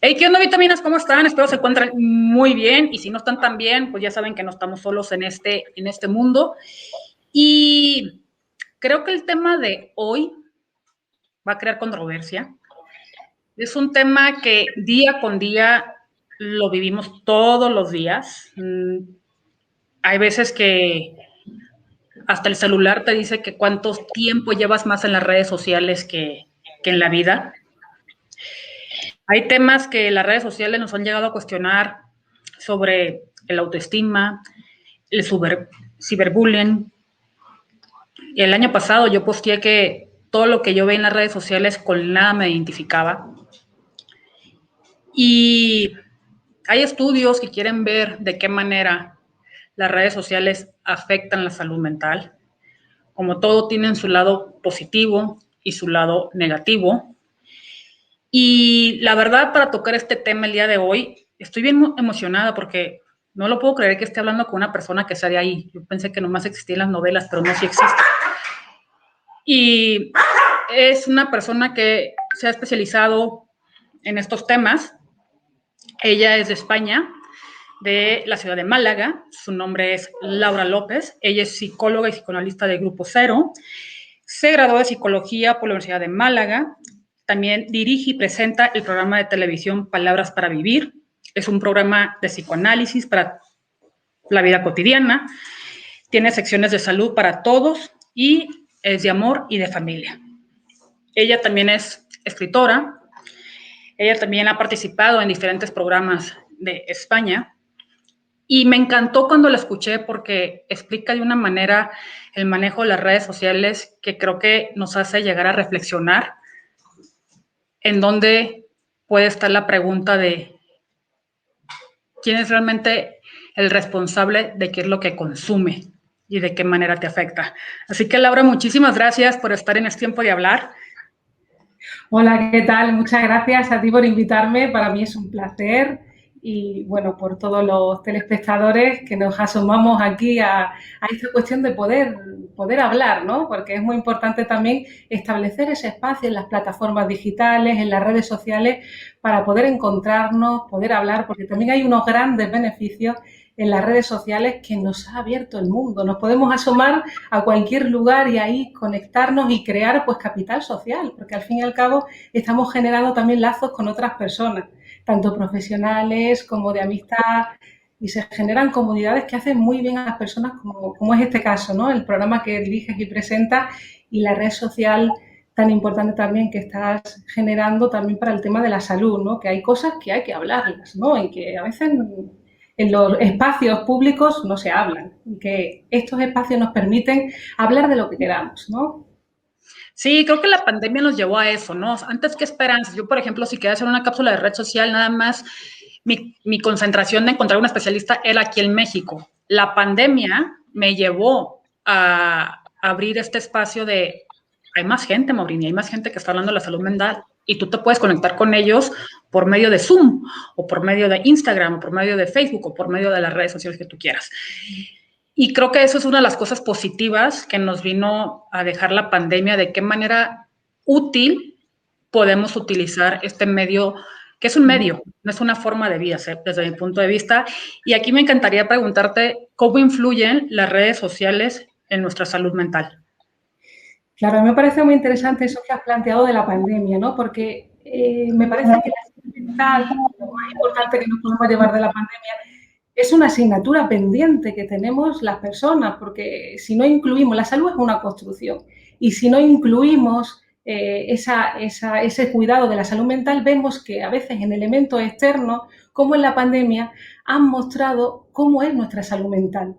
Hey, ¿qué onda, vitaminas? ¿Cómo están? Espero se encuentren muy bien y si no están tan bien, pues ya saben que no estamos solos en este mundo. Y creo que el tema de hoy va a crear controversia. Es un tema que día con día lo vivimos todos los días. Hay veces que hasta el celular te dice que cuánto tiempo llevas más en las redes sociales que en la vida. Hay temas que las redes sociales nos han llegado a cuestionar sobre el autoestima, el ciberbullying. El año pasado yo posteé que todo lo que yo veía en las redes sociales con nada me identificaba. Y hay estudios que quieren ver de qué manera las redes sociales afectan la salud mental. Como todo tienen su lado positivo y su lado negativo. Y la verdad, para tocar este tema el día de hoy, estoy bien emocionada porque no lo puedo creer que esté hablando con una persona que sea de ahí. Yo pensé que nomás existían las novelas, pero no, sí existe. Y es una persona que se ha especializado en estos temas. Ella es de España, de la ciudad de Málaga. Su nombre es Laura López. Ella es psicóloga y psicoanalista de Grupo Cero. Se graduó de psicología por la Universidad de Málaga. También dirige y presenta el programa de televisión Palabras para Vivir. Es un programa de psicoanálisis para la vida cotidiana. Tiene secciones de salud para todos y es de amor y de familia. Ella también es escritora. Ella también ha participado en diferentes programas de España. Y me encantó cuando la escuché porque explica de una manera el manejo de las redes sociales que creo que nos hace llegar a reflexionar en dónde puede estar la pregunta de quién es realmente el responsable de qué es lo que consume y de qué manera te afecta. Así que, Laura, muchísimas gracias por estar en este tiempo de hablar. Hola, ¿qué tal? Muchas gracias a ti por invitarme. Para mí es un placer y, bueno, por todos los telespectadores que nos asomamos aquí a esta cuestión de poder hablar, ¿no? Porque es muy importante también establecer ese espacio en las plataformas digitales, en las redes sociales, para poder encontrarnos, poder hablar, porque también hay unos grandes beneficios en las redes sociales que nos ha abierto el mundo. Nos podemos asomar a cualquier lugar y ahí conectarnos y crear pues capital social, porque al fin y al cabo estamos generando también lazos con otras personas, tanto profesionales como de amistad, y se generan comunidades que hacen muy bien a las personas, como es este caso, ¿no? El programa que diriges y presentas y la red social tan importante también que estás generando también para el tema de la salud, ¿no? Que hay cosas que hay que hablarlas, ¿no? Y que a veces en los espacios públicos no se hablan, y que estos espacios nos permiten hablar de lo que queramos, ¿no? Sí, creo que la pandemia nos llevó a eso, ¿no? Antes que esperanzas. Yo, por ejemplo, si quería hacer una cápsula de red social, nada más mi concentración de encontrar un especialista era aquí en México. La pandemia me llevó a abrir este espacio de, hay más gente, Maurini, hay más gente que está hablando de la salud mental y tú te puedes conectar con ellos por medio de Zoom o por medio de Instagram o por medio de Facebook o por medio de las redes sociales que tú quieras. Y creo que eso es una de las cosas positivas que nos vino a dejar la pandemia, de qué manera útil podemos utilizar este medio, que es un medio, no es una forma de vida, desde mi punto de vista. Y aquí me encantaría preguntarte cómo influyen las redes sociales en nuestra salud mental. Claro, a mí me parece muy interesante eso que has planteado de la pandemia, ¿no? Porque me parece que la salud mental, lo más importante que nos podemos llevar de la pandemia, es una asignatura pendiente que tenemos las personas, porque si no incluimos, la salud es una construcción, y si no incluimos ese cuidado de la salud mental, vemos que a veces en elementos externos, como en la pandemia, han mostrado cómo es nuestra salud mental.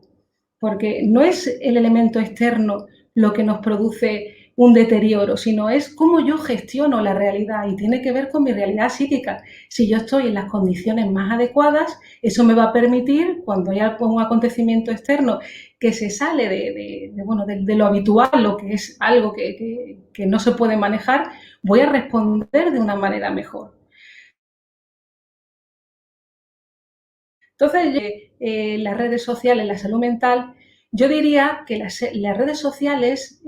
Porque no es el elemento externo lo que nos produce un deterioro, sino es cómo yo gestiono la realidad y tiene que ver con mi realidad psíquica. Si yo estoy en las condiciones más adecuadas, eso me va a permitir, cuando haya un acontecimiento externo que se sale de lo habitual, lo que es algo que no se puede manejar, voy a responder de una manera mejor. Entonces, las redes sociales, la salud mental, yo diría que las redes sociales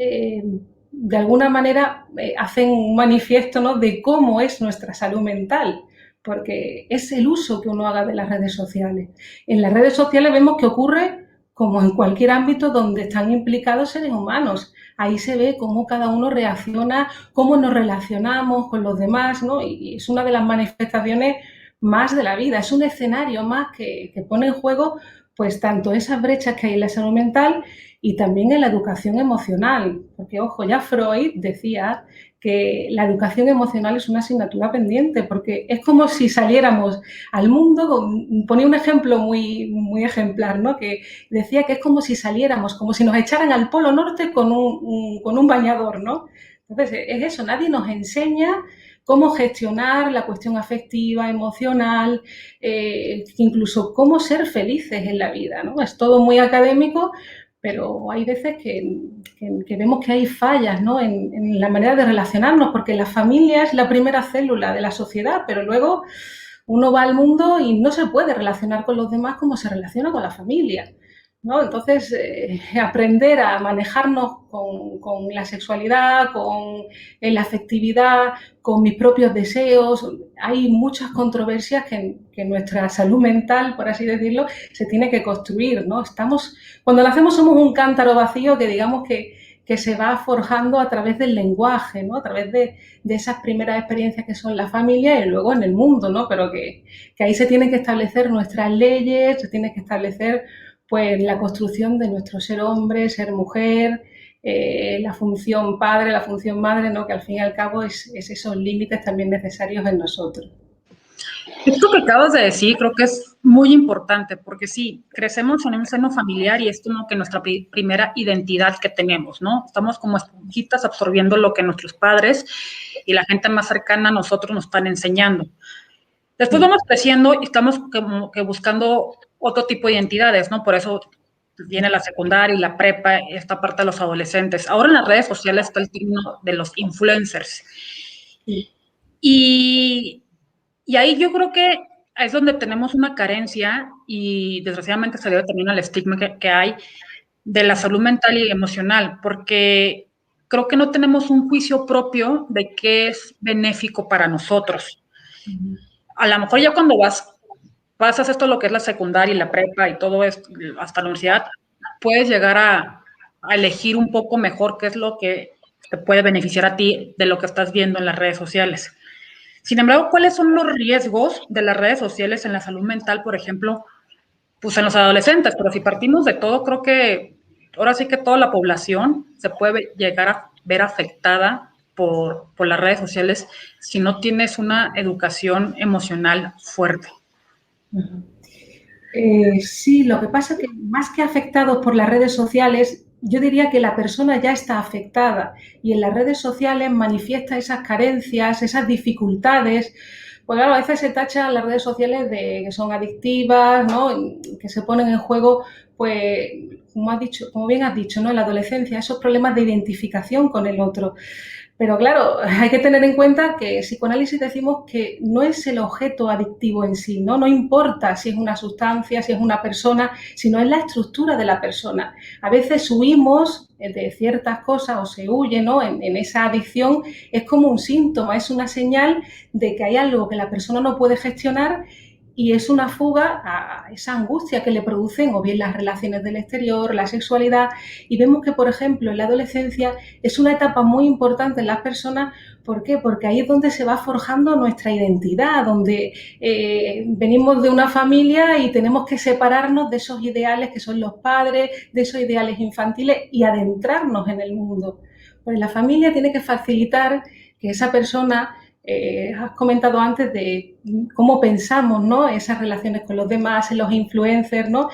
de alguna manera hacen un manifiesto, ¿no?, de cómo es nuestra salud mental, porque es el uso que uno haga de las redes sociales. En las redes sociales vemos que ocurre como en cualquier ámbito donde están implicados seres humanos. Ahí se ve cómo cada uno reacciona, cómo nos relacionamos con los demás, ¿no? Y es una de las manifestaciones más de la vida, es un escenario más que pone en juego pues tanto esas brechas que hay en la salud mental y también en la educación emocional. Porque, ojo, ya Freud decía que la educación emocional es una asignatura pendiente, porque es como si saliéramos al mundo, ponía un ejemplo muy ejemplar, ¿no? Que decía que es como si saliéramos, como si nos echaran al Polo Norte con un bañador, ¿no? Entonces, es eso, nadie nos enseña cómo gestionar la cuestión afectiva, emocional, incluso cómo ser felices en la vida, ¿no? Es todo muy académico, pero hay veces que vemos que hay fallas, ¿no? en la manera de relacionarnos, porque la familia es la primera célula de la sociedad, pero luego uno va al mundo y no se puede relacionar con los demás como se relaciona con la familia, ¿no? Entonces, aprender a manejarnos con la sexualidad, con la afectividad, con mis propios deseos. Hay muchas controversias que nuestra salud mental, por así decirlo, se tiene que construir, ¿no? Cuando nacemos somos un cántaro vacío que digamos que se va forjando a través del lenguaje, ¿no? A través de esas primeras experiencias que son la familia y luego en el mundo, ¿no? Pero que ahí se tienen que establecer nuestras leyes, se tiene que establecer pues la construcción de nuestro ser hombre, ser mujer, la función padre, la función madre, ¿no? Que al fin y al cabo es esos límites también necesarios en nosotros. Esto que acabas de decir creo que es muy importante, porque sí, crecemos en un seno familiar y es como que nuestra primera identidad que tenemos, ¿no? Estamos como esponjitas absorbiendo lo que nuestros padres y la gente más cercana a nosotros nos están enseñando. Después vamos creciendo y estamos como que buscando otro tipo de identidades, ¿no? Por eso viene la secundaria y la prepa, esta parte de los adolescentes. Ahora en las redes sociales está el término de los influencers. Y ahí yo creo que es donde tenemos una carencia y desgraciadamente se debe también al estigma que hay de la salud mental y emocional, porque creo que no tenemos un juicio propio de qué es benéfico para nosotros. A lo mejor ya cuando pasas esto lo que es la secundaria y la prepa y todo esto, hasta la universidad, puedes llegar a elegir un poco mejor qué es lo que te puede beneficiar a ti de lo que estás viendo en las redes sociales. Sin embargo, ¿cuáles son los riesgos de las redes sociales en la salud mental, por ejemplo, pues en los adolescentes? Pero si partimos de todo, creo que ahora sí que toda la población se puede llegar a ver afectada por las redes sociales si no tienes una educación emocional fuerte. Sí, lo que pasa es que más que afectados por las redes sociales, yo diría que la persona ya está afectada y en las redes sociales manifiesta esas carencias, esas dificultades. Pues claro, a veces se tachan las redes sociales de que son adictivas, ¿no? Que se ponen en juego, pues, como bien has dicho, ¿no? En la adolescencia, esos problemas de identificación con el otro. Pero claro, hay que tener en cuenta que en psicoanálisis decimos que no es el objeto adictivo en sí, ¿no? No importa si es una sustancia, si es una persona, sino es la estructura de la persona. A veces huimos de ciertas cosas o se huye, ¿no? En esa adicción es como un síntoma, es una señal de que hay algo que la persona no puede gestionar y es una fuga a esa angustia que le producen o bien las relaciones del exterior, la sexualidad. Y vemos que, por ejemplo, en la adolescencia es una etapa muy importante en las personas. ¿Por qué? Porque ahí es donde se va forjando nuestra identidad, donde venimos de una familia y tenemos que separarnos de esos ideales que son los padres, de esos ideales infantiles y adentrarnos en el mundo. Pues la familia tiene que facilitar que esa persona has comentado antes de cómo pensamos, ¿no? Esas relaciones con los demás, en los influencers, ¿no?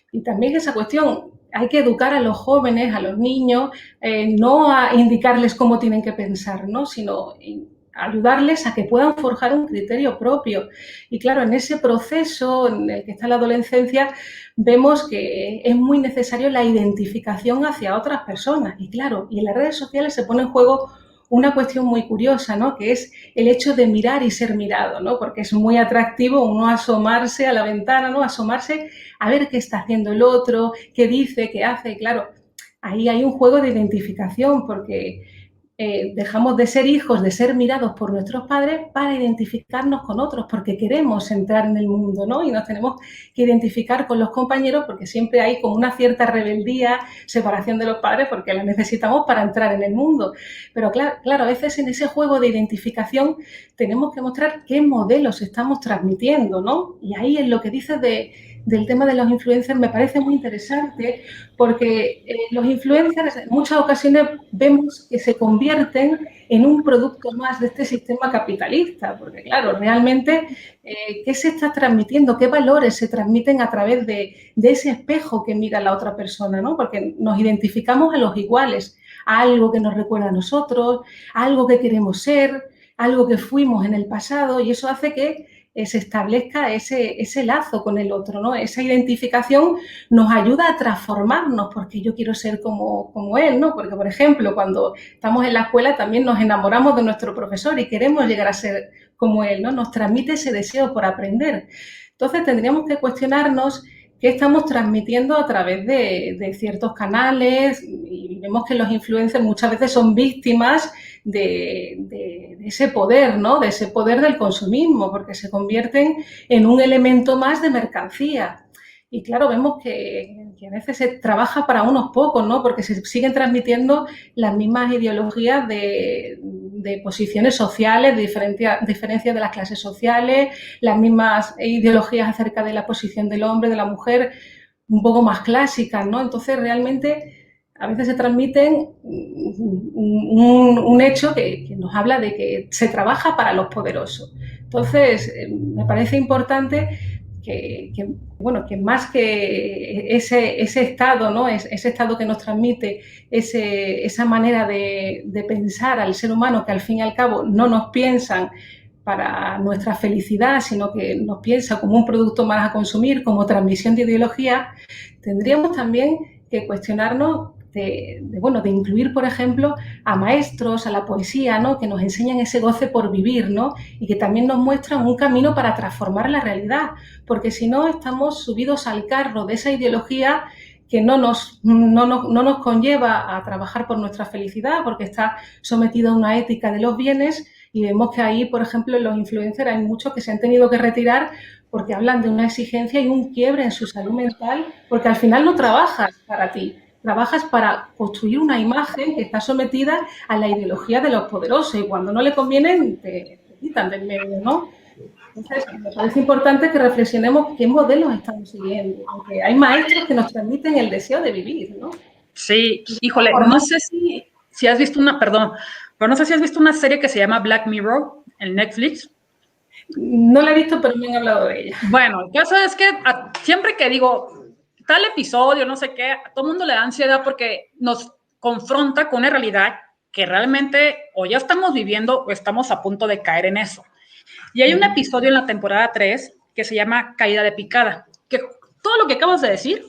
Y también esa cuestión, hay que educar a los jóvenes, a los niños, no a indicarles cómo tienen que pensar, ¿no? Sino ayudarles a que puedan forjar un criterio propio. Y claro, en ese proceso en el que está la adolescencia, vemos que es muy necesario la identificación hacia otras personas. Y claro, y en las redes sociales se pone en juego una cuestión muy curiosa, ¿no? Que es el hecho de mirar y ser mirado, ¿no? Porque es muy atractivo uno asomarse a la ventana, ¿no? Asomarse a ver qué está haciendo el otro, qué dice, qué hace. Y claro, ahí hay un juego de identificación porque dejamos de ser hijos, de ser mirados por nuestros padres para identificarnos con otros, porque queremos entrar en el mundo, ¿no? Y nos tenemos que identificar con los compañeros porque siempre hay como una cierta rebeldía, separación de los padres, porque la necesitamos para entrar en el mundo. Pero claro, a veces en ese juego de identificación tenemos que mostrar qué modelos estamos transmitiendo, ¿no? Y ahí en lo que dices del tema de los influencers me parece muy interesante porque los influencers en muchas ocasiones vemos que se convierten en un producto más de este sistema capitalista, porque claro, realmente ¿qué se está transmitiendo? ¿Qué valores se transmiten a través de ese espejo que mira la otra persona, ¿no? Porque nos identificamos a los iguales, a algo que nos recuerda a nosotros, a algo que queremos ser, algo que fuimos en el pasado, y eso hace que se establezca ese lazo con el otro, ¿no? Esa identificación nos ayuda a transformarnos porque yo quiero ser como él, ¿no? Porque, por ejemplo, cuando estamos en la escuela también nos enamoramos de nuestro profesor y queremos llegar a ser como él, ¿no? Nos transmite ese deseo por aprender. Entonces tendríamos que cuestionarnos qué estamos transmitiendo a través de ciertos canales, y vemos que los influencers muchas veces son víctimas de ese poder, ¿no? De ese poder del consumismo, porque se convierten en un elemento más de mercancía. Y claro, vemos que a veces se trabaja para unos pocos, ¿no? Porque se siguen transmitiendo las mismas ideologías de posiciones sociales, de diferencias de las clases sociales, las mismas ideologías acerca de la posición del hombre, de la mujer, un poco más clásicas, ¿no? Entonces, realmente, a veces se transmiten un hecho que nos habla de que se trabaja para los poderosos. Entonces, me parece importante que más que ese estado, ¿no? Ese estado que nos transmite esa manera de pensar al ser humano, que al fin y al cabo no nos piensan para nuestra felicidad, sino que nos piensa como un producto más a consumir, como transmisión de ideología, tendríamos también que cuestionarnos de incluir, por ejemplo, a maestros, a la poesía, ¿no? Que nos enseñan ese goce por vivir, ¿no? Y que también nos muestran un camino para transformar la realidad, porque si no estamos subidos al carro de esa ideología que no nos conlleva a trabajar por nuestra felicidad, porque está sometida a una ética de los bienes, y vemos que ahí, por ejemplo, en los influencers hay muchos que se han tenido que retirar porque hablan de una exigencia y un quiebre en su salud mental, porque al final no trabajas para ti, trabajas para construir una imagen que está sometida a la ideología de los poderosos, y cuando no le convienen te quitan del medio, ¿no? Entonces, me parece importante que reflexionemos qué modelos estamos siguiendo, porque hay maestros que nos transmiten el deseo de vivir, ¿no? Sí, híjole, no sé si has visto pero no sé si has visto una serie que se llama Black Mirror en Netflix. No la he visto, pero me han hablado de ella. Bueno, el caso es que siempre que digo tal episodio, no sé qué, a todo el mundo le da ansiedad porque nos confronta con una realidad que realmente o ya estamos viviendo o estamos a punto de caer en eso. Y hay un episodio en la temporada 3 que se llama Caída de Picada, que todo lo que acabas de decir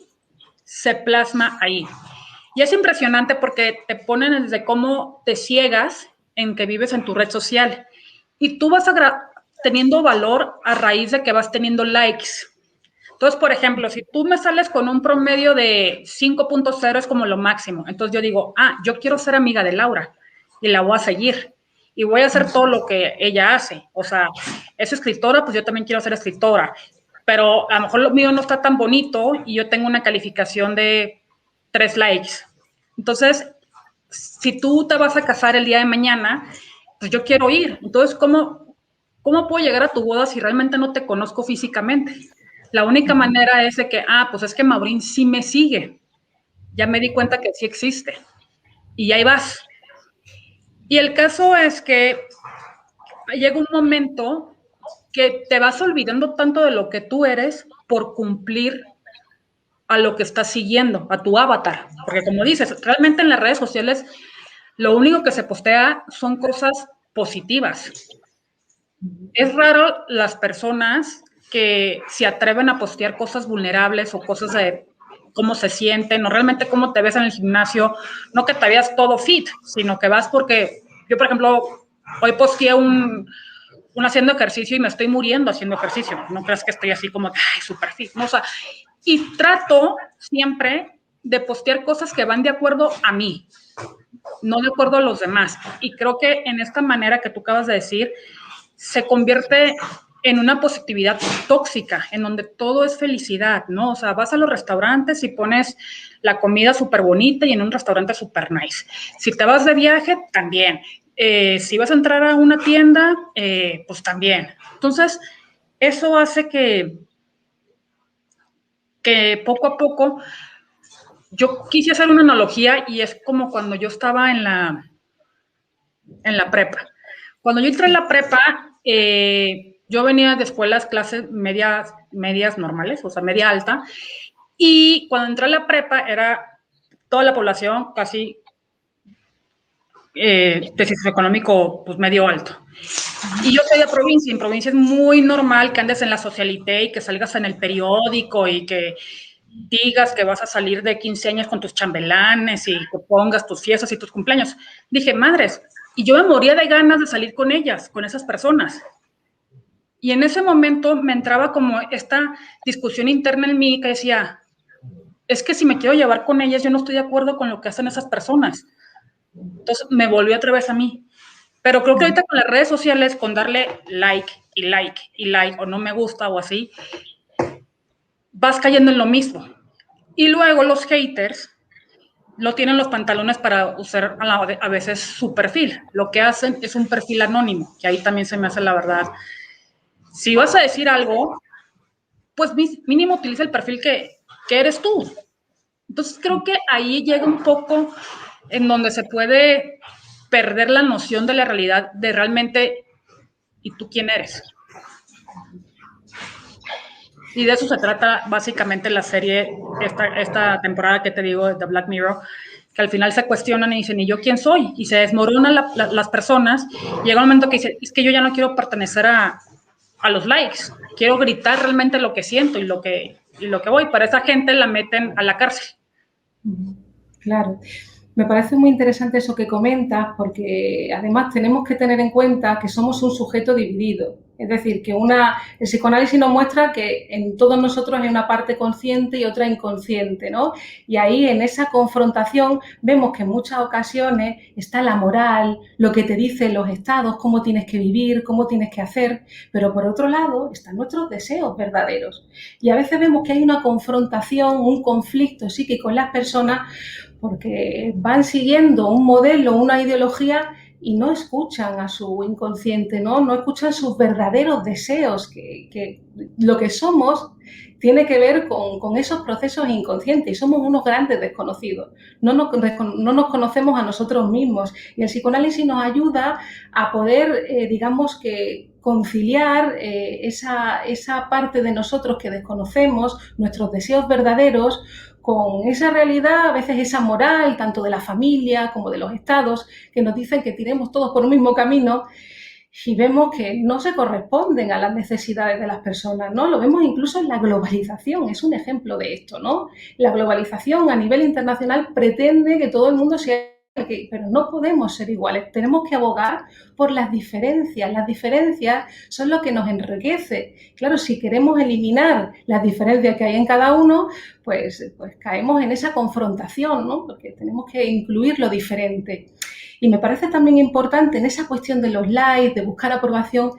se plasma ahí. Y es impresionante porque te ponen desde cómo te ciegas en que vives en tu red social y tú vas teniendo valor a raíz de que vas teniendo likes. Entonces, por ejemplo, si tú me sales con un promedio de 5.0 es como lo máximo. Entonces yo digo, yo quiero ser amiga de Laura y la voy a seguir y voy a hacer todo lo que ella hace. O sea, es escritora, pues yo también quiero ser escritora. Pero a lo mejor lo mío no está tan bonito y yo tengo una calificación de 3 likes. Entonces, si tú te vas a casar el día de mañana, pues yo quiero ir. Entonces, ¿cómo puedo llegar a tu boda si realmente no te conozco físicamente? La única manera es de que, pues es que Maurín sí me sigue. Ya me di cuenta que sí existe. Y ahí vas. Y el caso es que llega un momento que te vas olvidando tanto de lo que tú eres por cumplir a lo que estás siguiendo, a tu avatar. Porque como dices, realmente en las redes sociales lo único que se postea son cosas positivas. Es raro las personas que se atreven a postear cosas vulnerables o cosas de cómo se sienten, o realmente cómo te ves en el gimnasio, no que te veas todo fit, sino que vas porque yo, por ejemplo, hoy posteé un haciendo ejercicio y me estoy muriendo haciendo ejercicio, no creas que estoy así como, súper fit, ¿no? O sea, y trato siempre de postear cosas que van de acuerdo a mí, no de acuerdo a los demás. Y creo que en esta manera que tú acabas de decir, se convierte en una positividad tóxica, en donde todo es felicidad, ¿no? O sea, vas a los restaurantes y pones la comida súper bonita y en un restaurante súper nice. Si te vas de viaje, también. Si vas a entrar a una tienda, pues también. Entonces, eso hace que poco a poco, yo quise hacer una analogía y es como cuando yo estaba en la prepa. Cuando yo entré en la prepa, yo venía de escuelas, clases medias normales, o sea, media alta, y cuando entré a la prepa era toda la población casi de socioeconómico pues medio alto. Y yo soy de provincia, y en provincia es muy normal que andes en la socialité y que salgas en el periódico y que digas que vas a salir de 15 años con tus chambelanes y que pongas tus fiestas y tus cumpleaños. Dije, madres, y yo me moría de ganas de salir con ellas, con esas personas. Y en ese momento me entraba como esta discusión interna en mí que decía, es que si me quiero llevar con ellas, yo no estoy de acuerdo con lo que hacen esas personas. Entonces me volvió otra vez a mí. Pero creo que ahorita con las redes sociales, con darle like y like y like, o no me gusta o así, vas cayendo en lo mismo. Y luego los haters no tienen los pantalones para usar a veces su perfil. Lo que hacen es un perfil anónimo, que ahí también se me hace la verdad. Si vas a decir algo, pues mínimo utiliza el perfil que eres tú. Entonces creo que ahí llega un poco en donde se puede perder la noción de la realidad, de realmente, ¿y tú quién eres? Y de eso se trata básicamente la serie, esta temporada que te digo de Black Mirror, que al final se cuestionan y dicen, ¿y yo quién soy? Y se desmoronan las personas. Llega un momento que dicen, es que yo ya no quiero pertenecer a los likes, quiero gritar realmente lo que siento y lo que voy. Para esa gente la meten a la cárcel. Claro. Me parece muy interesante eso que comentas, porque además tenemos que tener en cuenta que somos un sujeto dividido. Es decir, que el psicoanálisis nos muestra que en todos nosotros hay una parte consciente y otra inconsciente, ¿no? Y ahí en esa confrontación vemos que en muchas ocasiones está la moral, lo que te dicen los estados, cómo tienes que vivir, cómo tienes que hacer, pero por otro lado están nuestros deseos verdaderos. Y a veces vemos que hay una confrontación, un conflicto psíquico en las personas porque van siguiendo un modelo, una ideología y no escuchan a su inconsciente, no escuchan sus verdaderos deseos, que lo que somos tiene que ver con esos procesos inconscientes y somos unos grandes desconocidos. No nos conocemos a nosotros mismos y el psicoanálisis nos ayuda a poder, digamos que, conciliar esa parte de nosotros que desconocemos, nuestros deseos verdaderos, con esa realidad, a veces esa moral, tanto de la familia como de los estados, que nos dicen que tiremos todos por un mismo camino y vemos que no se corresponden a las necesidades de las personas, ¿no? Lo vemos incluso en la globalización, es un ejemplo de esto, ¿no? La globalización a nivel internacional pretende que todo el mundo sea pero no podemos ser iguales, tenemos que abogar por las diferencias son lo que nos enriquece. Claro, si queremos eliminar las diferencias que hay en cada uno, pues caemos en esa confrontación, ¿no? Porque tenemos que incluir lo diferente. Y me parece también importante en esa cuestión de los likes, de buscar aprobación,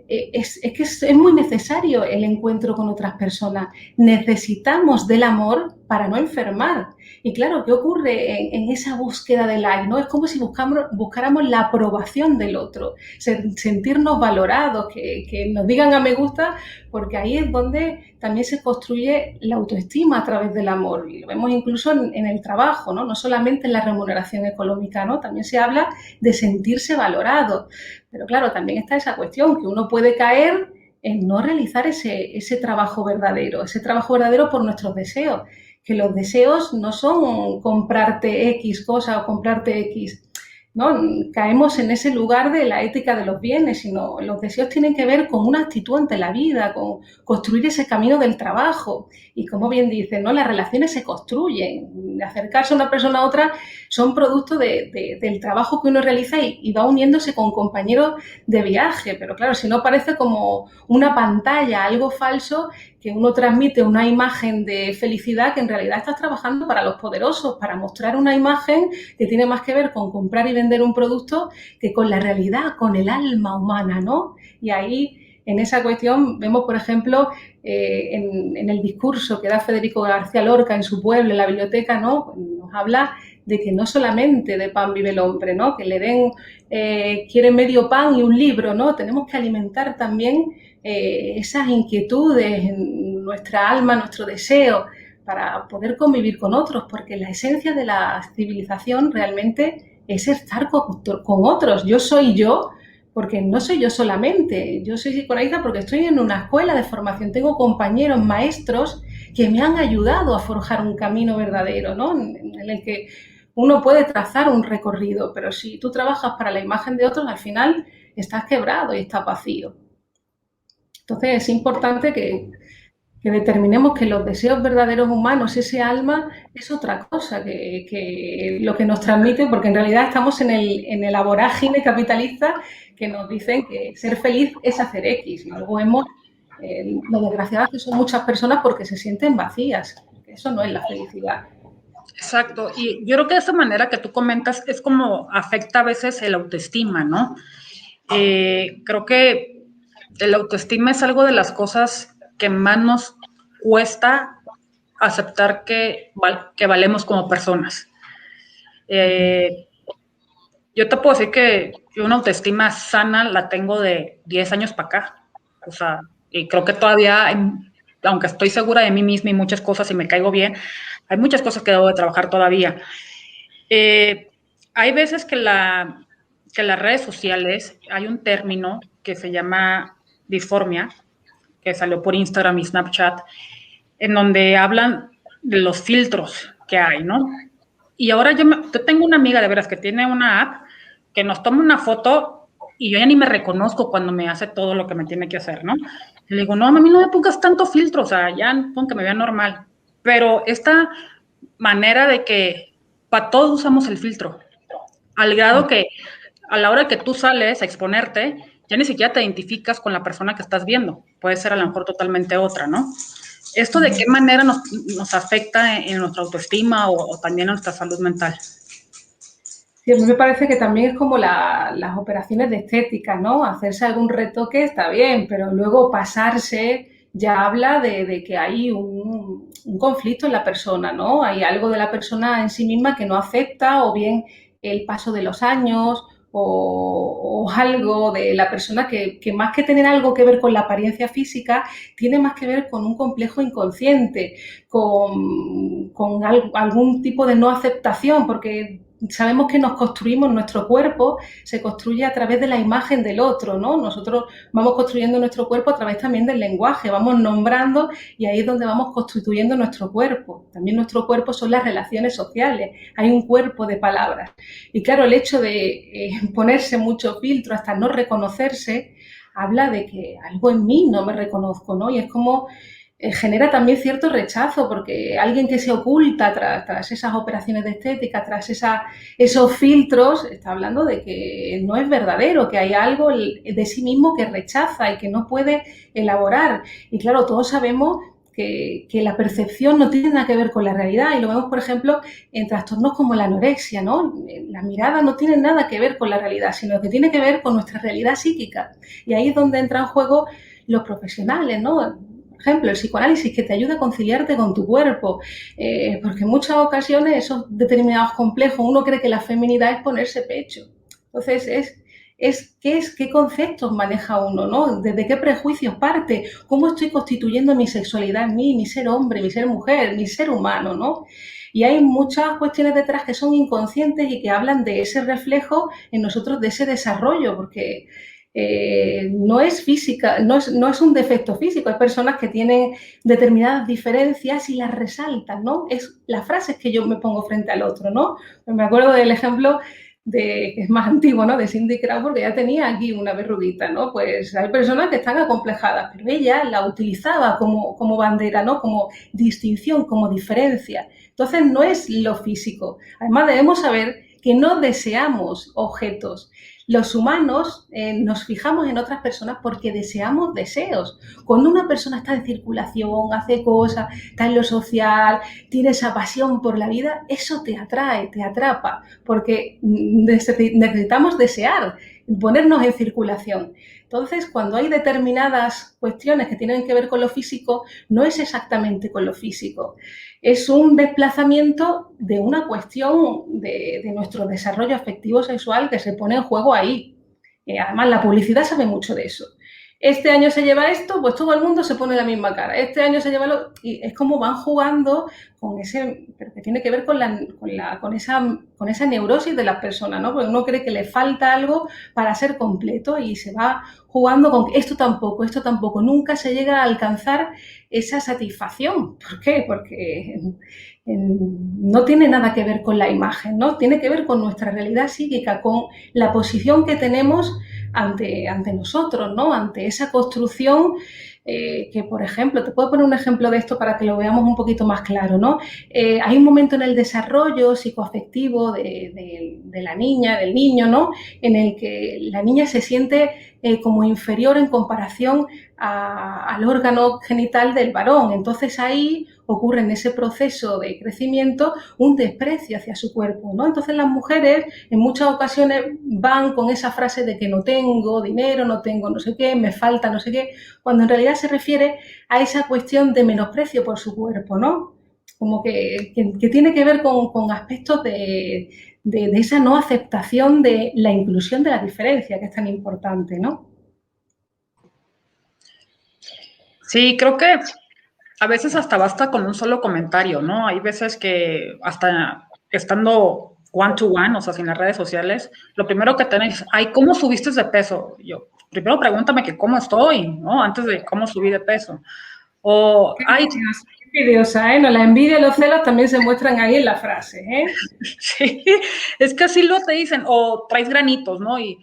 es que es muy necesario el encuentro con otras personas. Necesitamos del amor para no enfermar. Y claro, ¿qué ocurre en esa búsqueda de like? ¿No? Es como si buscáramos la aprobación del otro, sentirnos valorados, que nos digan a me gusta, porque ahí es donde también se construye la autoestima a través del amor. Y lo vemos incluso en el trabajo, ¿no? No solamente en la remuneración económica, ¿no? También se habla de sentirse valorado. Pero claro, también está esa cuestión, que uno puede caer en no realizar ese trabajo verdadero por nuestros deseos, que los deseos no son comprarte X cosa o comprarte X ¿no? Caemos en ese lugar de la ética de los bienes, sino los deseos tienen que ver con una actitud ante la vida, con construir ese camino del trabajo. Y como bien dice, ¿no? Las relaciones se construyen. Acercarse a una persona a otra son producto del trabajo que uno realiza y va uniéndose con compañeros de viaje. Pero claro, si no parece como una pantalla, algo falso, que uno transmite una imagen de felicidad que en realidad estás trabajando para los poderosos, para mostrar una imagen que tiene más que ver con comprar y vender un producto que con la realidad, con el alma humana, ¿no? Y ahí, en esa cuestión, vemos, por ejemplo, en el discurso que da Federico García Lorca en su pueblo, en la biblioteca, ¿no? Nos habla de que no solamente de pan vive el hombre, ¿no? Que le den, quiere medio pan y un libro, ¿no? Tenemos que alimentar también esas inquietudes en nuestra alma, nuestro deseo, para poder convivir con otros, porque la esencia de la civilización realmente es estar con otros. Yo soy yo, porque no soy yo solamente. Yo soy psicoanalista porque estoy en una escuela de formación, tengo compañeros, maestros que me han ayudado a forjar un camino verdadero, ¿no? En el que uno puede trazar un recorrido, pero si tú trabajas para la imagen de otros, al final estás quebrado y estás vacío. Entonces es importante que determinemos que los deseos verdaderos humanos, ese alma, es otra cosa que lo que nos transmite, porque en realidad estamos en el vorágine capitalista que nos dicen que ser feliz es hacer X. Y luego vemos lo desgraciadas que son muchas personas porque se sienten vacías. Eso no es la felicidad. Exacto. Y yo creo que de esa manera que tú comentas es como afecta a veces el autoestima, ¿no? Creo que el autoestima es algo de las cosas que más nos cuesta aceptar que valemos como personas. Yo te puedo decir que yo una autoestima sana la tengo de 10 años para acá. O sea, y creo que todavía, aunque estoy segura de mí misma y muchas cosas y me caigo bien, hay muchas cosas que debo de trabajar todavía. Hay veces que las redes sociales, hay un término que se llama disformia, que salió por Instagram y Snapchat, en donde hablan de los filtros que hay, ¿no? Y ahora yo tengo una amiga de veras que tiene una app que nos toma una foto y yo ya ni me reconozco cuando me hace todo lo que me tiene que hacer, ¿no? Y le digo, no, a mí no me pongas tanto filtro, o sea, ya pon que me vea normal. Pero esta manera de que para todos usamos el filtro, al grado que a la hora que tú sales a exponerte, ya ni siquiera te identificas con la persona que estás viendo. Puede ser a lo mejor totalmente otra, ¿no? ¿Esto de qué manera nos afecta en nuestra autoestima o también en nuestra salud mental? Sí, a mí me parece que también es como las operaciones de estética, ¿no? Hacerse algún retoque está bien, pero luego pasarse ya habla de que hay un conflicto en la persona, ¿no? Hay algo de la persona en sí misma que no acepta, o bien el paso de los años, o algo de la persona que más que tener algo que ver con la apariencia física, tiene más que ver con un complejo inconsciente, con algún tipo de no aceptación, porque sabemos que nos construimos, nuestro cuerpo se construye a través de la imagen del otro, ¿no? Nosotros vamos construyendo nuestro cuerpo a través también del lenguaje, vamos nombrando y ahí es donde vamos constituyendo nuestro cuerpo. También nuestro cuerpo son las relaciones sociales, hay un cuerpo de palabras. Y claro, el hecho de ponerse mucho filtro hasta no reconocerse, habla de que algo en mí no me reconozco, ¿no? Y es como genera también cierto rechazo, porque alguien que se oculta tras esas operaciones de estética, tras esos filtros, está hablando de que no es verdadero, que hay algo de sí mismo que rechaza y que no puede elaborar. Y claro, todos sabemos que la percepción no tiene nada que ver con la realidad, y lo vemos, por ejemplo, en trastornos como la anorexia, ¿no? La mirada no tiene nada que ver con la realidad, sino que tiene que ver con nuestra realidad psíquica. Y ahí es donde entran en juego los profesionales, ¿no? Por ejemplo, el psicoanálisis, que te ayuda a conciliarte con tu cuerpo, porque en muchas ocasiones esos determinados complejos, uno cree que la feminidad es ponerse pecho. Entonces, qué conceptos maneja uno, ¿no? ¿Desde qué prejuicios parte? ¿Cómo estoy constituyendo mi sexualidad en mí, mi ser hombre, mi ser mujer, mi ser humano, ¿no? Y hay muchas cuestiones detrás que son inconscientes y que hablan de ese reflejo en nosotros, de ese desarrollo, porque no es física, no es un defecto físico. Hay personas que tienen determinadas diferencias y las resaltan, ¿no? Es las frases que yo me pongo frente al otro, ¿no? Pues me acuerdo del ejemplo que es más antiguo, ¿no? De Cindy Crawford, que ya tenía aquí una verruguita, ¿no? Pues hay personas que están acomplejadas, pero ella la utilizaba como bandera, ¿no? Como distinción, como diferencia. Entonces, no es lo físico. Además, debemos saber que no deseamos objetos. Los humanos nos fijamos en otras personas porque deseamos deseos. Cuando una persona está en circulación, hace cosas, está en lo social, tiene esa pasión por la vida, eso te atrae, te atrapa, porque necesitamos desear, ponernos en circulación. Entonces, cuando hay determinadas cuestiones que tienen que ver con lo físico, no es exactamente con lo físico. Es un desplazamiento de una cuestión de nuestro desarrollo afectivo sexual que se pone en juego ahí. Además, la publicidad sabe mucho de eso. Este año se lleva esto, pues todo el mundo se pone la misma cara. Este año se lleva lo... Y es como van jugando con ese... Pero que tiene que ver con esa neurosis de las personas, ¿no? Porque uno cree que le falta algo para ser completo y se va jugando con esto tampoco. Nunca se llega a alcanzar esa satisfacción. ¿Por qué? Porque no tiene nada que ver con la imagen, ¿no? Tiene que ver con nuestra realidad psíquica, con la posición que tenemos ante nosotros, ¿no? Ante esa construcción que, por ejemplo, te puedo poner un ejemplo de esto para que lo veamos un poquito más claro, ¿no? Hay un momento en el desarrollo psicoafectivo de la niña, del niño, ¿no? En el que la niña se siente como inferior en comparación al órgano genital del varón. Entonces ahí ocurre en ese proceso de crecimiento un desprecio hacia su cuerpo, ¿no? Entonces las mujeres en muchas ocasiones van con esa frase de que no tengo dinero, no tengo no sé qué, me falta no sé qué, cuando en realidad se refiere a esa cuestión de menosprecio por su cuerpo, ¿no? Como que tiene que ver con aspectos de esa no aceptación de la inclusión de la diferencia, que es tan importante, ¿no? Sí, creo que a veces hasta basta con un solo comentario, ¿no? Hay veces que hasta estando one to one, o sea, sin las redes sociales, lo primero que tenés, ay, ¿cómo subiste de peso? Yo, primero pregúntame que cómo estoy, ¿no? Antes de cómo subí de peso. O, ay, qué envidiosa, ¿eh? No, la envidia y los celos también se muestran ahí en la frase, ¿eh? sí, es que así lo te dicen, o traes granitos, ¿no? Y,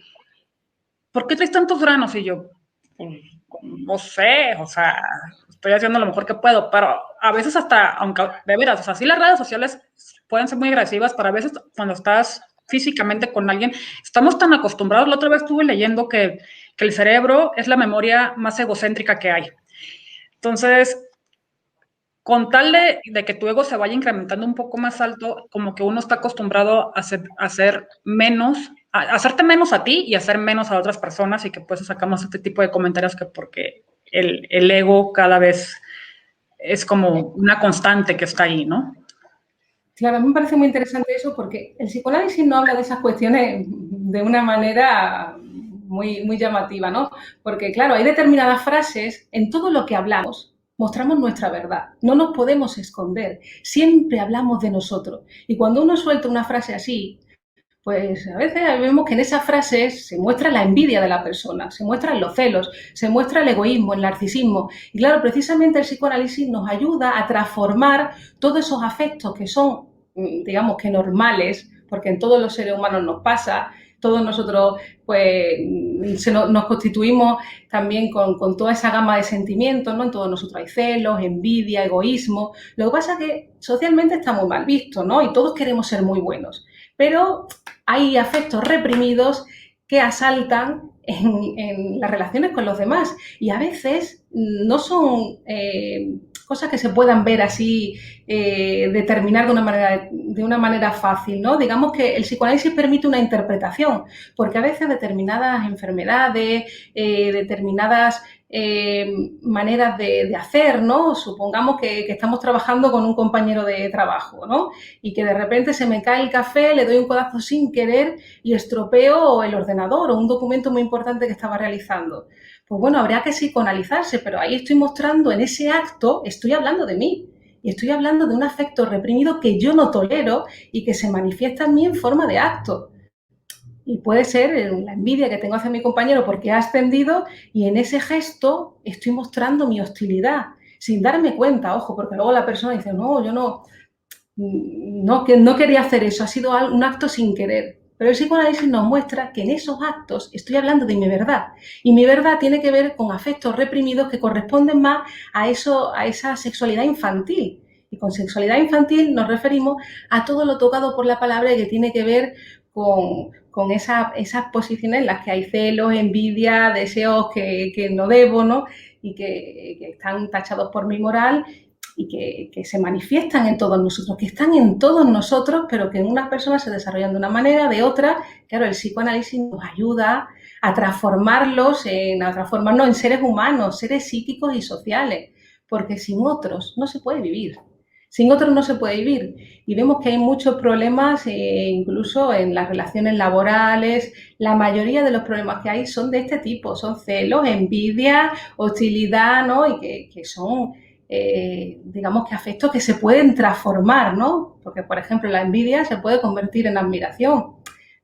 ¿por qué traes tantos granos? Y yo, pues, no sé, o sea, estoy haciendo lo mejor que puedo, pero a veces hasta, aunque de veras, o sea, sí las redes sociales pueden ser muy agresivas, pero a veces cuando estás físicamente con alguien, estamos tan acostumbrados, la otra vez estuve leyendo que el cerebro es la memoria más egocéntrica que hay. Entonces, con tal de que tu ego se vaya incrementando un poco más alto, como que uno está acostumbrado a hacer menos, a hacerte menos a ti y hacer menos a otras personas y que pues sacamos este tipo de comentarios que porque el ego cada vez es como una constante que está ahí, ¿no? Claro, a mí me parece muy interesante eso porque el psicoanálisis no habla de esas cuestiones de una manera muy llamativa, ¿no? Porque, claro, hay determinadas frases en todo lo que hablamos, mostramos nuestra verdad, no nos podemos esconder, siempre hablamos de nosotros. Y cuando uno suelta una frase así, pues a veces vemos que en esas frases se muestra la envidia de la persona, se muestran los celos, se muestra el egoísmo, el narcisismo. Y claro, precisamente el psicoanálisis nos ayuda a transformar todos esos afectos que son, digamos que normales, porque en todos los seres humanos nos pasa, todos nosotros pues nos constituimos también con toda esa gama de sentimientos, ¿no? En todos nosotros hay celos, envidia, egoísmo. Lo que pasa es que socialmente está muy mal visto, ¿no? Y todos queremos ser muy buenos. Pero hay afectos reprimidos que asaltan en las relaciones con los demás y a veces no son cosas que se puedan ver así, determinar de una manera fácil, ¿no? Digamos que el psicoanálisis permite una interpretación, porque a veces determinadas enfermedades, determinadas maneras de hacer, ¿no? Supongamos que estamos trabajando con un compañero de trabajo, ¿no? Y que de repente se me cae el café, le doy un codazo sin querer y estropeo el ordenador o un documento muy importante que estaba realizando. Pues bueno, habría que psicoanalizarse, pero ahí estoy mostrando, en ese acto, estoy hablando de mí. Y estoy hablando de un afecto reprimido que yo no tolero y que se manifiesta en mí en forma de acto. Y puede ser la envidia que tengo hacia mi compañero porque ha ascendido y en ese gesto estoy mostrando mi hostilidad, sin darme cuenta, ojo, porque luego la persona dice, no, yo no quería hacer eso, ha sido un acto sin querer. Pero el psicoanálisis nos muestra que en esos actos estoy hablando de mi verdad. Y mi verdad tiene que ver con afectos reprimidos que corresponden más a esa sexualidad infantil. Y con sexualidad infantil nos referimos a todo lo tocado por la palabra y que tiene que ver con esas posiciones en las que hay celos, envidia, deseos que no debo, ¿no? Y que están tachados por mi moral y que se manifiestan en todos nosotros, que están en todos nosotros, pero que en unas personas se desarrollan de una manera, de otra. Claro, el psicoanálisis nos ayuda a transformarnos en seres humanos, seres psíquicos y sociales, porque sin otros no se puede vivir. Sin otros no se puede vivir. Y vemos que hay muchos problemas, incluso en las relaciones laborales. La mayoría de los problemas que hay son de este tipo, son celos, envidia, hostilidad, ¿no? Y que son, digamos que afectos que se pueden transformar, ¿no? Porque, por ejemplo, la envidia se puede convertir en admiración,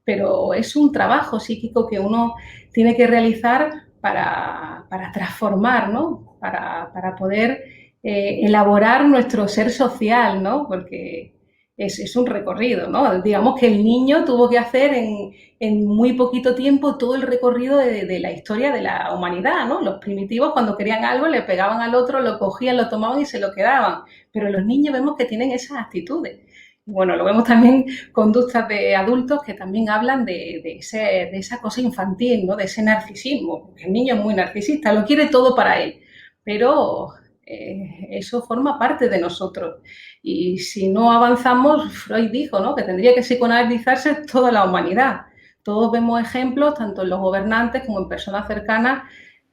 pero es un trabajo psíquico que uno tiene que realizar para transformar, ¿no? Para poder elaborar nuestro ser social, ¿no? Porque es un recorrido, ¿no? Digamos que el niño tuvo que hacer en muy poquito tiempo todo el recorrido de la historia de la humanidad, ¿no? Los primitivos, cuando querían algo, le pegaban al otro, lo cogían, lo tomaban y se lo quedaban. Pero los niños vemos que tienen esas actitudes. Bueno, lo vemos también conductas de adultos que también hablan de esa cosa infantil, ¿no? De ese narcisismo. Porque el niño es muy narcisista, lo quiere todo para él. Pero eso forma parte de nosotros. Y si no avanzamos, Freud dijo, ¿no? Que tendría que psicoanalizarse toda la humanidad. Todos vemos ejemplos, tanto en los gobernantes como en personas cercanas,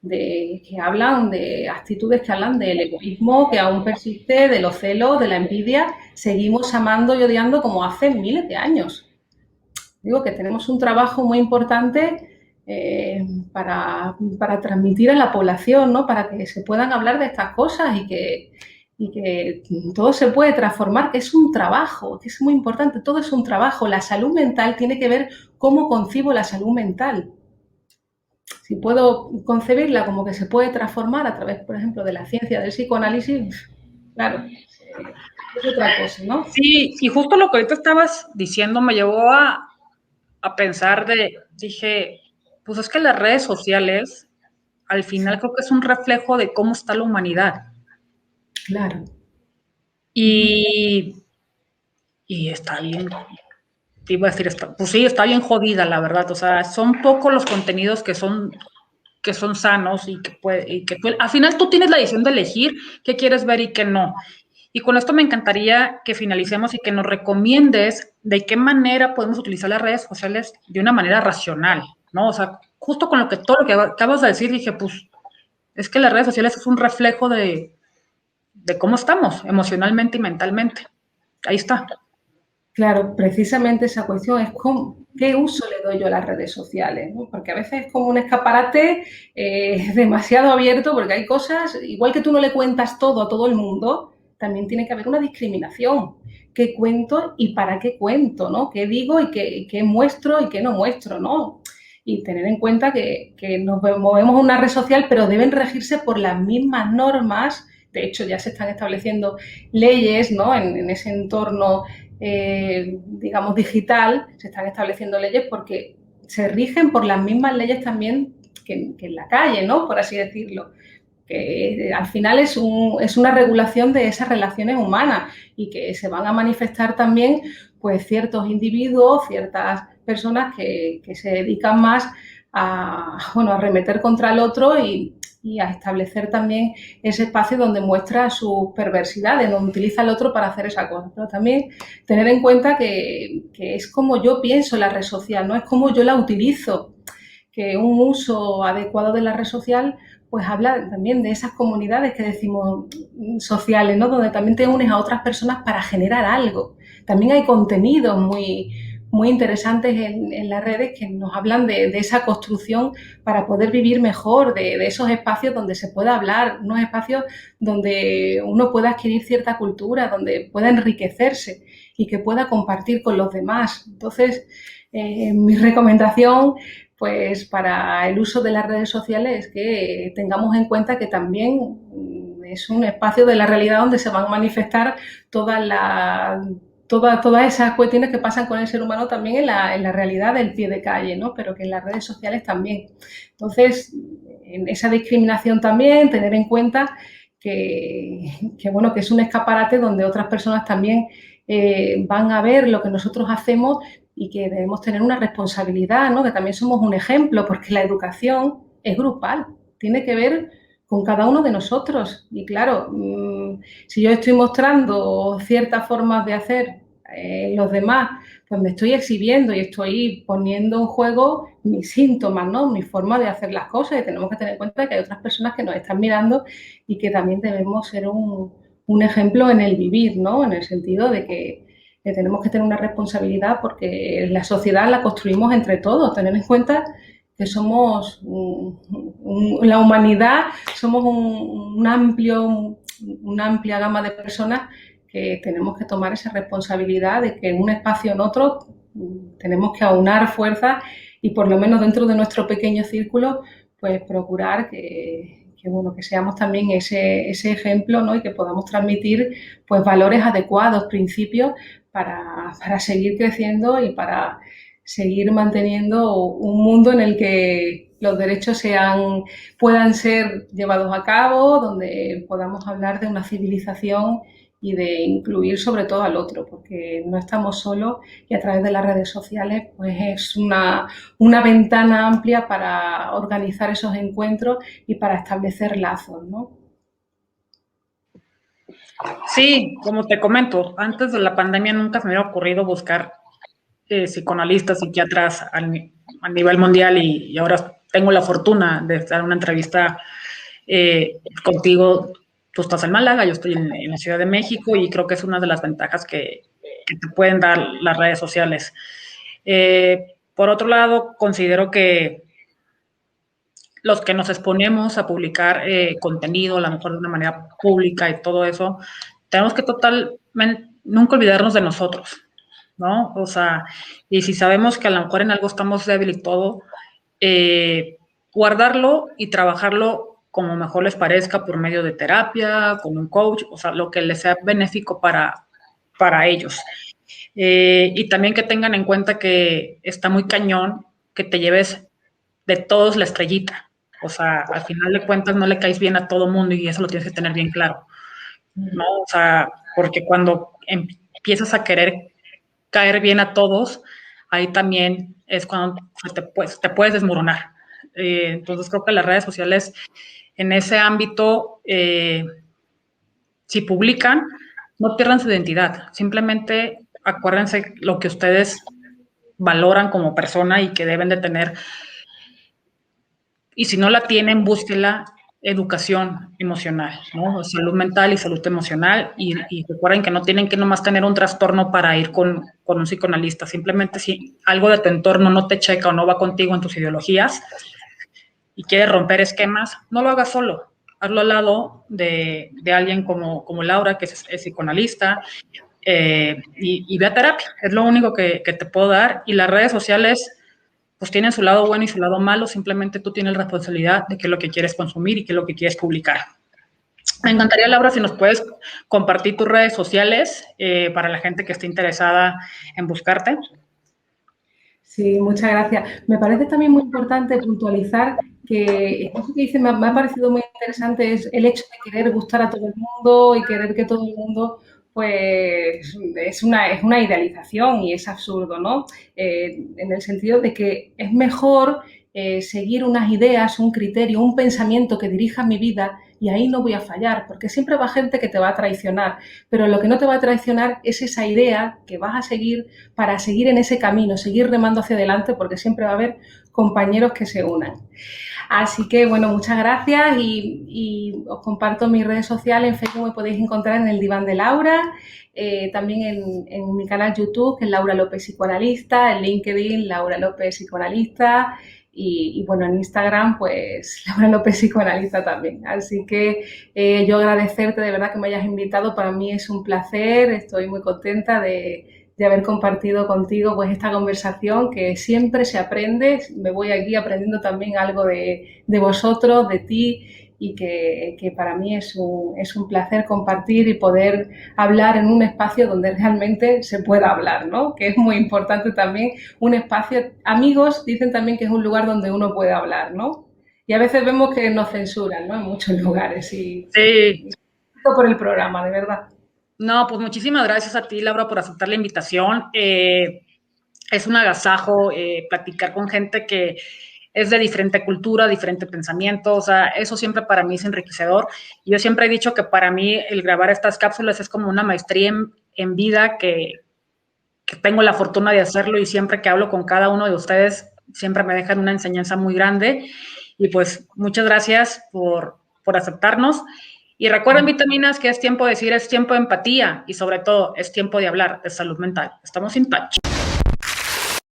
que hablan de actitudes que hablan del egoísmo que aún persiste, de los celos, de la envidia. Seguimos amando y odiando como hace miles de años. Digo que tenemos un trabajo muy importante para transmitir a la población, ¿no? Para que se puedan hablar de estas cosas y que todo se puede transformar, que es un trabajo, que es muy importante, todo es un trabajo. La salud mental tiene que ver cómo concibo la salud mental. Si puedo concebirla como que se puede transformar a través, por ejemplo, de la ciencia del psicoanálisis, claro, es otra cosa, ¿no? Sí, y justo lo que ahorita estabas diciendo me llevó a pensar dije, pues es que las redes sociales, al final creo que es un reflejo de cómo está la humanidad. Claro. Y está bien, te iba a decir, pues sí, está bien jodida, la verdad. O sea, son pocos los contenidos que son sanos y que al final tú tienes la decisión de elegir qué quieres ver y qué no. Y con esto me encantaría que finalicemos y que nos recomiendes de qué manera podemos utilizar las redes sociales de una manera racional, ¿no? O sea, justo con todo lo que acabas de decir, dije, pues, es que las redes sociales es un reflejo de cómo estamos emocionalmente y mentalmente. Ahí está. Claro, precisamente esa cuestión es qué uso le doy yo a las redes sociales, ¿no? Porque a veces es como un escaparate demasiado abierto, porque hay cosas, igual que tú no le cuentas todo a todo el mundo, también tiene que haber una discriminación. ¿Qué cuento y para qué cuento, ¿no? ¿Qué digo y qué muestro y qué no muestro, ¿no? Y tener en cuenta que nos movemos en una red social, pero deben regirse por las mismas normas. De hecho, ya se están estableciendo leyes, ¿no? En ese entorno digamos, digital, se están estableciendo leyes porque se rigen por las mismas leyes también que en la calle, ¿no? Por así decirlo. Que al final es una regulación de esas relaciones humanas y que se van a manifestar también pues ciertos individuos, ciertas personas que se dedican más a arremeter contra el otro y a establecer también ese espacio donde muestra sus perversidades, donde utiliza al otro para hacer esa cosa. Pero también tener en cuenta que es como yo pienso la red social, no es como yo la utilizo, que un uso adecuado de la red social pues habla también de esas comunidades que decimos sociales, ¿no? Donde también te unes a otras personas para generar algo. También hay contenidos muy interesantes en las redes que nos hablan de esa construcción para poder vivir mejor, de esos espacios donde se pueda hablar, unos espacios donde uno pueda adquirir cierta cultura, donde pueda enriquecerse y que pueda compartir con los demás. Entonces, mi recomendación pues para el uso de las redes sociales es que tengamos en cuenta que también es un espacio de la realidad donde se van a manifestar todas todas esas cuestiones que pasan con el ser humano también en la realidad del pie de calle, ¿no? Pero que en las redes sociales también. Entonces, en esa discriminación también, tener en cuenta bueno, que es un escaparate donde otras personas también van a ver lo que nosotros hacemos y que debemos tener una responsabilidad, ¿no? Que también somos un ejemplo, porque la educación es grupal, tiene que ver con cada uno de nosotros. Y claro, si yo estoy mostrando ciertas formas de hacer los demás, pues me estoy exhibiendo y estoy poniendo en juego mis síntomas, ¿no? Mi forma de hacer las cosas, y tenemos que tener en cuenta que hay otras personas que nos están mirando y que también debemos ser un ejemplo en el vivir, ¿no? En el sentido de que tenemos que tener una responsabilidad porque la sociedad la construimos entre todos. Tener en cuenta que somos la humanidad, somos una amplia gama de personas que tenemos que tomar esa responsabilidad de que en un espacio o en otro tenemos que aunar fuerzas y por lo menos dentro de nuestro pequeño círculo, pues procurar bueno, que seamos también ese ejemplo, ¿no? Y que podamos transmitir pues valores adecuados, principios para seguir creciendo y para seguir manteniendo un mundo en el que los derechos puedan ser llevados a cabo, donde podamos hablar de una civilización y de incluir sobre todo al otro, porque no estamos solos y a través de las redes sociales pues es una ventana amplia para organizar esos encuentros y para establecer lazos, ¿no? Sí, como te comento, antes de la pandemia nunca se me hubiera ocurrido buscar psicoanalistas, psiquiatras a nivel mundial y ahora tengo la fortuna de estar en una entrevista contigo. Tú estás en Málaga, yo estoy en la Ciudad de México y creo que es una de las ventajas que te pueden dar las redes sociales. Por otro lado, considero que los que nos exponemos a publicar contenido, a lo mejor de una manera pública y todo eso, tenemos que totalmente nunca olvidarnos de nosotros, ¿no? O sea, y si sabemos que a lo mejor en algo estamos débil y todo, guardarlo y trabajarlo como mejor les parezca por medio de terapia, con un coach, o sea, lo que les sea benéfico para ellos. Y también que tengan en cuenta que está muy cañón que te lleves de todos la estrellita. O sea, al final de cuentas no le caes bien a todo mundo y eso lo tienes que tener bien claro, ¿no? O sea, porque cuando empiezas a querer caer bien a todos, ahí también es cuando te puedes desmoronar. Entonces creo que las redes sociales en ese ámbito, si publican, no pierdan su identidad, simplemente acuérdense lo que ustedes valoran como persona y que deben de tener. Y si no la tienen, búsquela educación emocional, ¿no? Salud mental y salud emocional. Y recuerden que no tienen que nomás tener un trastorno para ir con un psicoanalista. Simplemente si algo de tu entorno no te checa o no va contigo en tus ideologías y quieres romper esquemas, no lo hagas solo. Hazlo al lado de alguien como Laura, que es psicoanalista, y ve a terapia. Es lo único que te puedo dar. Y las redes sociales pues tienen su lado bueno y su lado malo, simplemente tú tienes la responsabilidad de qué es lo que quieres consumir y qué es lo que quieres publicar. Me encantaría, Laura, si nos puedes compartir tus redes sociales para la gente que esté interesada en buscarte. Sí, muchas gracias. Me parece también muy importante puntualizar que eso que dice me ha parecido muy interesante, es el hecho de querer gustar a todo el mundo y querer que todo el mundo, pues es una idealización y es absurdo, ¿no? En el sentido de que es mejor seguir unas ideas, un criterio, un pensamiento que dirija mi vida y ahí no voy a fallar, porque siempre va gente que te va a traicionar, pero lo que no te va a traicionar es esa idea que vas a seguir para seguir en ese camino, seguir remando hacia adelante, porque siempre va a haber compañeros que se unan. Así que, bueno, muchas gracias y os comparto mis redes sociales. En Facebook me podéis encontrar en el Diván de Laura, también en mi canal YouTube, que es Laura López Psicoanalista, en LinkedIn, Laura López Psicoanalista, y bueno, en Instagram, pues Laura López Psicoanalista también. Así que yo agradecerte de verdad que me hayas invitado. Para mí es un placer, estoy muy contenta de haber compartido contigo pues esta conversación, que siempre se aprende. Me voy aquí aprendiendo también algo de vosotros, de ti, y que para mí es un placer compartir y poder hablar en un espacio donde realmente se pueda hablar, ¿no? Que es muy importante también un espacio. Amigos dicen también que es un lugar donde uno puede hablar, ¿no? Y a veces vemos que nos censuran, ¿no? En muchos lugares Sí. y por el programa, de verdad. No, pues muchísimas gracias a ti, Laura, por aceptar la invitación. Es un agasajo platicar con gente que es de diferente cultura, diferente pensamiento, o sea, eso siempre para mí es enriquecedor. Yo siempre he dicho que para mí el grabar estas cápsulas es como una maestría en vida que tengo la fortuna de hacerlo y siempre que hablo con cada uno de ustedes, siempre me dejan una enseñanza muy grande. Y pues muchas gracias por aceptarnos. Y recuerden, vitaminas, que es tiempo de decir, es tiempo de empatía y sobre todo es tiempo de hablar de salud mental. Estamos in touch.